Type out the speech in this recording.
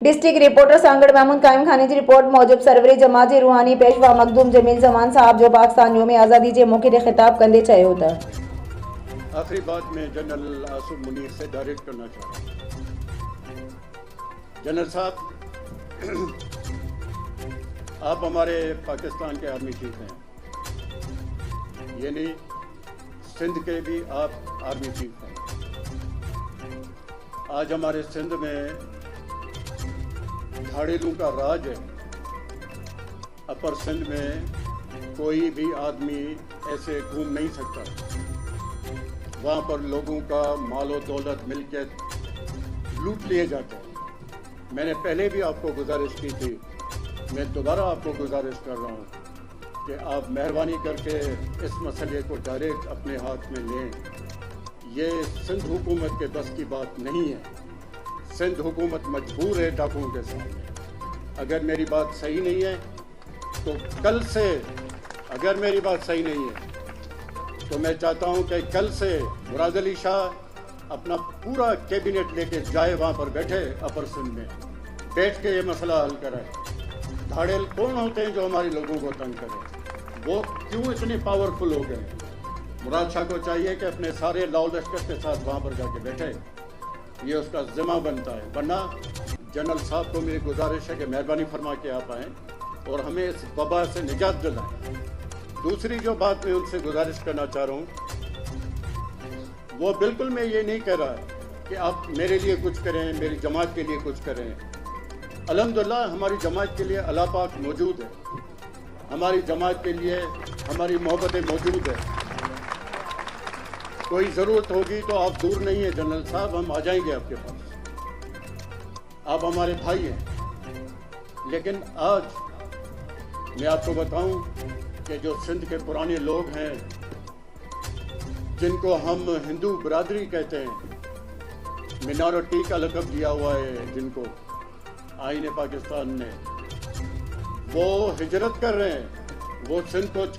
District reporter Sanghar Mahmood कायम खानी की रिपोर्ट मौजूद सरवरी जमात रूहानी पेशवा मखदूम जमील जमान साहब जो पाकिस्तान योम आज़ादी के मौके ते खिताब कंदे चयो था। आखिरी बात में जनरल आसिफ मुनीर से डायरेक्ट करना चाहता हूँ। जनरल साहब, आप हमारे पाकिस्तान के आर्मी चीफ हैं, ये नहीं सिंध के भी आप आर्मी चीफ हैं। आज हमारे सिंध में धाड़ेलों का राज है। अपर सिंध में कोई भी आदमी ऐसे घूम नहीं सकता। वहाँ पर लोगों का मालो दौलत मिलकियत लूट लिए जाते हैं। मैंने पहले भी आपको गुजारिश की थी, मैं दोबारा आपको गुजारिश कर रहा हूँ कि आप मेहरबानी करके इस मसले को डायरेक्ट अपने हाथ में लें। ये सिंध हुकूमत के बस की बात नहीं है। सिंध हुकूमत मजबूर है डाकुओं के सामने। अगर मेरी बात सही नहीं है तो कल से, अगर मेरी बात सही नहीं है तो मैं चाहता हूं कि कल से मुराद अली शाह अपना पूरा कैबिनेट लेके जाए, वहां पर बैठे अपर सिंध में बैठ के ये मसला हल कराए। धाड़ेल कौन होते हैं जो हमारे लोगों को तंग करें? वो क्यों इतने पावरफुल हो गए? मुराद शाह को चाहिए कि अपने सारे लाओ लश्कर के साथ वहां पर जाके बैठे, ये उसका जिम्मा बनता है। वरना जनरल साहब को मेरी गुजारिश है कि मेहरबानी फरमा के आप आएँ और हमें इस वबा से निजात दिलाएं। दूसरी जो बात मैं उनसे गुजारिश करना चाह रहा हूँ, वो बिल्कुल मैं ये नहीं कह रहा कि आप मेरे लिए कुछ करें, मेरी जमात के लिए कुछ करें। अल्हम्दुलिल्लाह हमारी जमात के लिए अल्लाह पाक मौजूद है, हमारी जमात के लिए हमारी मोहब्बतें मौजूद है। कोई ज़रूरत होगी तो आप दूर नहीं है जनरल साहब, हम आ जाएंगे आपके पास। आप हमारे भाई हैं। लेकिन आज मैं आपको बताऊं कि जो सिंध के पुराने लोग हैं, जिनको हम हिंदू बरादरी कहते हैं, मिनॉरिटी का लक़ब दिया हुआ है जिनको आईन पाकिस्तान ने, वो हिजरत कर रहे हैं, वो सिंध को